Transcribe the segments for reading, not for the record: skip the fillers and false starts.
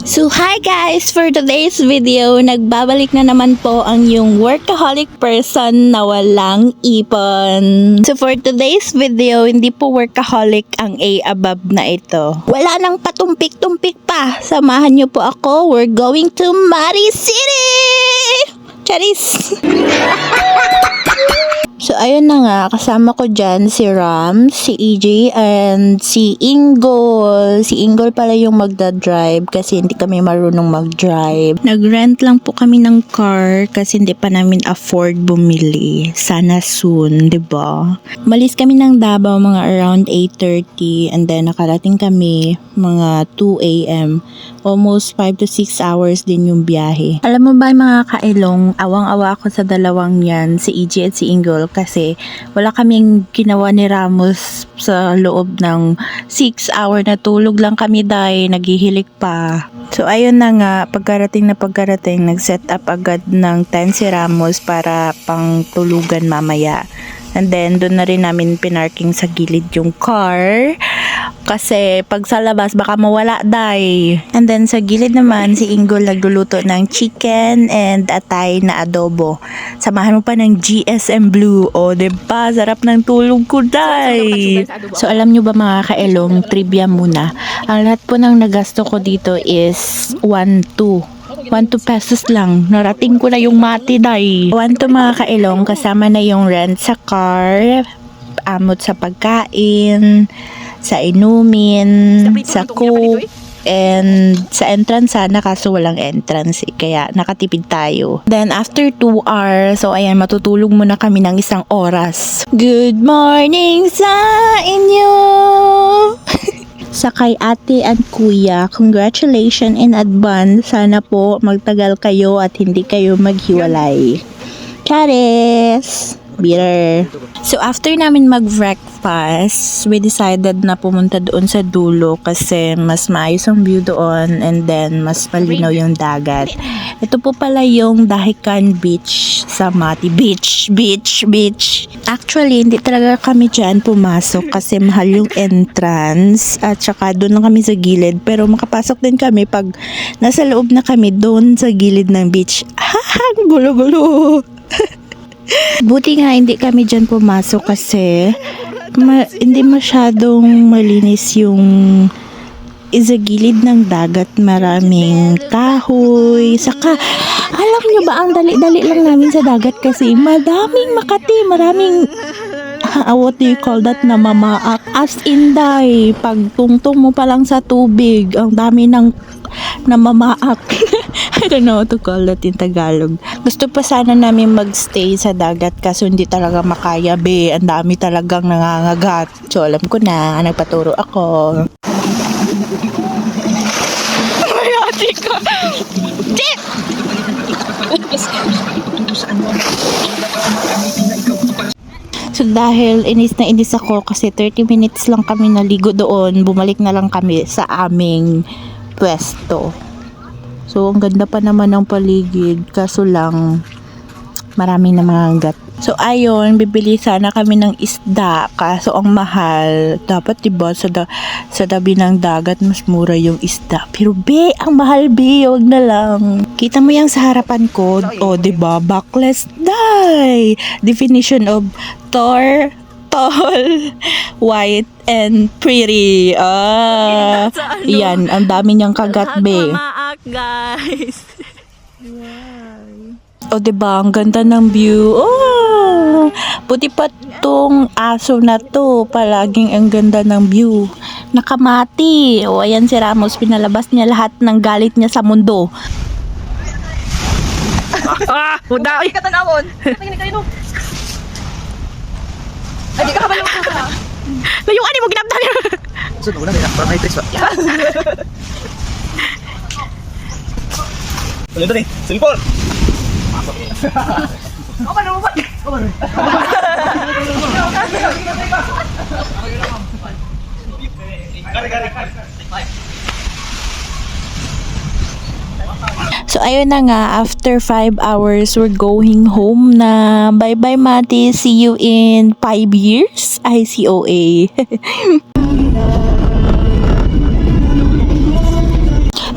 So hi guys! For today's video, nagbabalik na naman po ang yung workaholic person na walang ipon. So for today's video, hindi po workaholic ang A above na ito. Wala nang patumpik-tumpik pa. Samahan niyo po ako. We're going to Mari City! Charis! So, ayun na nga, kasama ko dyan si Ram, si EJ, and si Ingol. Si Ingol pala yung magdadrive kasi hindi kami marunong mag-drive. Nag-rent lang po kami ng car kasi hindi pa namin afford bumili. Sana soon, 'di ba? Malis kami ng Davao mga around 8:30 and then nakarating kami mga 2 a.m. Almost 5 to 6 hours din yung biyahe. Alam mo ba mga kailong, awang-awa ako sa dalawang yan, si EJ at si Ingol, kasi wala kaming ginawa ni Ramos sa loob ng 6 hour na tulog lang kami dahil naghihilik pa. So ayun na nga, pagkarating, nag-set up agad ng tent si Ramos para pang tulugan mamaya. And then, doon na rin namin pinarking sa gilid yung car. Kasi, pag sa labas, baka mawala, day. And then, sa gilid naman, si Ingol nagluluto ng chicken and atay na adobo. Samahan mo pa ng GSM Blue. O, diba? Sarap ng tulog ko, day. So, alam nyo ba mga kaelong, trivia muna. Ang lahat po ng nagasto ko dito is 1-2 pesos lang. Narating ko na yung mati, day. 1-2 mga kailong, kasama na yung rent sa car, amot sa pagkain, sa inumin, sa coke, and sa entrance sana kaso walang entrance kaya nakatipid tayo. Then after 2 hours, so ayan, matutulog muna kami ng 1 oras. Good morning sa inyo! Sa kay ate and kuya, congratulations in advance. Sana po magtagal kayo at hindi kayo maghiwalay. Charis! Bitter. So after namin mag-breakfast, we decided na pumunta doon sa dulo kasi mas maayos ang view doon and then mas malinaw yung dagat. Ito po pala yung Dahican Beach sa Mati. Beach. Actually, hindi talaga kami dyan pumasok kasi mahal yung entrance at saka doon lang kami sa gilid. Pero makapasok din kami pag nasa loob na kami doon sa gilid ng beach. Gulo-gulo! Buti nga hindi kami dyan pumasok kasi hindi masyadong malinis yung sa gilid ng dagat, maraming kahoy. Saka, alam nyo ba, ang dali-dali lang namin sa dagat kasi maraming makati, maraming what do you call that, na mamaak. As in, day, pag tungtong mo pa lang sa tubig, ang dami ng namamaak. I don't know how to call that in Tagalog. Gusto pa sana namin magstay sa dagat kaso hindi talaga makaya, be. Ang dami talagang nangangagat. So, alam ko na, nagpaturo ako. Mayati ka! Chip! So dahil inis na inis ako kasi 30 minutes lang kami naligo doon, bumalik na lang kami sa aming pwesto. So ang ganda pa naman ng paligid kaso lang maraming namamagat. So ayun, bibili sana kami ng isda kaso ang mahal. Dapat diba sa tabi ng dagat mas mura yung isda. Pero be, ang mahal, be, wag na lang. Kita mo yung sa harapan ko, o diba, backless die. Definition of tall, white, and pretty. Yan, ang dami niyang kagat, be. Mamaak, guys. O diba, ang ganda ng view. Oh, puti pa tong aso na to. Palaging ang ganda ng view. Nakamati. O ayan si Ramos, pinalabas niya lahat ng galit niya sa mundo. Muda. Ay, katanawon. Tingin kayo, no? Ay, di ka kabalo ko sa. Layuan mo ginabdal. Sino una nila? Parang may tres ba? Ano ito ni? Silpon! Ako na mo ba? So ayun na nga, after 5 hours we're going home na. Bye bye Mati, see you in 5 years. ICOA.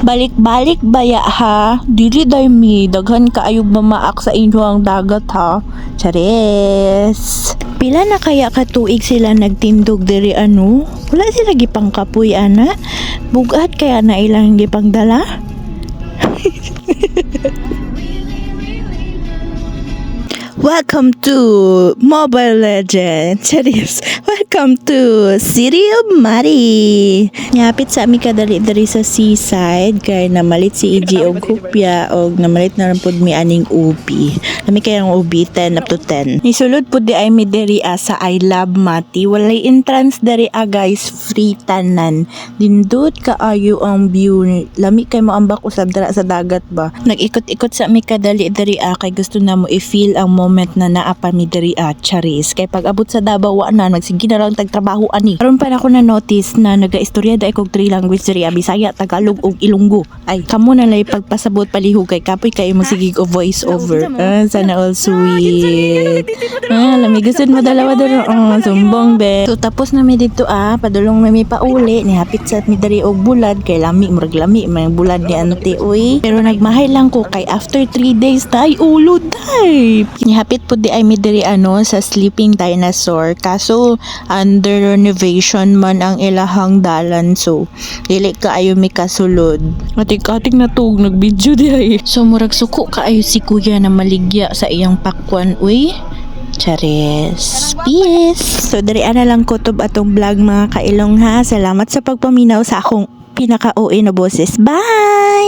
Balik-balik baya ha. Dili day mi daghan kaayog mamaak sa inyong dagat ha. Chares. Pila na kaya ka tuig sila nagtindog diri ano? Wala sila gipang kapoy ana. Bugat kaya na ilang gipang dala? Welcome to Mobile Legends. Charis. Welcome to City of Mari. Nyapit sa ami kadali-dali sa seaside kay namalit si EJ og kopya og namalit na rin pud mi aning ubi. Nami kayang ubi 10 up to 10. Nisulod pud di ay mi diri sa I Love Mati. Walay entrance diri guys, free tanan. Dindot kaayo ang view. Lami kay moambak usab dira sa dagat ba. Nag-ikot-ikot sa ami kadali-dali kay gusto na mo i-feel ang moment na naapa mi diri Charis. Kay pag abot sa Davao wa na magsige na lang tagtrabaho ani. Karon pa na ako na notice na nagaistorya dai kog 3 language diri Bisaya, Tagalog ug Ilonggo. Ay kamo na lay pagpasabot palihog kay kapoy kayo magsigig o voice over. Sana all sweet. Lamigusan mo dalawa daro. Sumbong be. So tapos na mi dito padulong na mi pauli ni hapit sa mi diri og bulad kay lami murag lami may bulad ni ano ti uy. Pero nagmahay lang ko kay after 3 days tay ulo day. Hapit po di ay mi diri sa Sleeping Dinosaur kaso under renovation man ang ilahang dalan so dili kaayo mi kasulod. Atik-atik na tug nag-video di ay. So murag suko kaayo si kuya na maligya sa iyang pakwan uy. Charis. Peace. So diri ana lang kutob atong vlog mga kailong ha. Salamat sa pagpaminaw sa akong pinaka-OA na boses. Bye!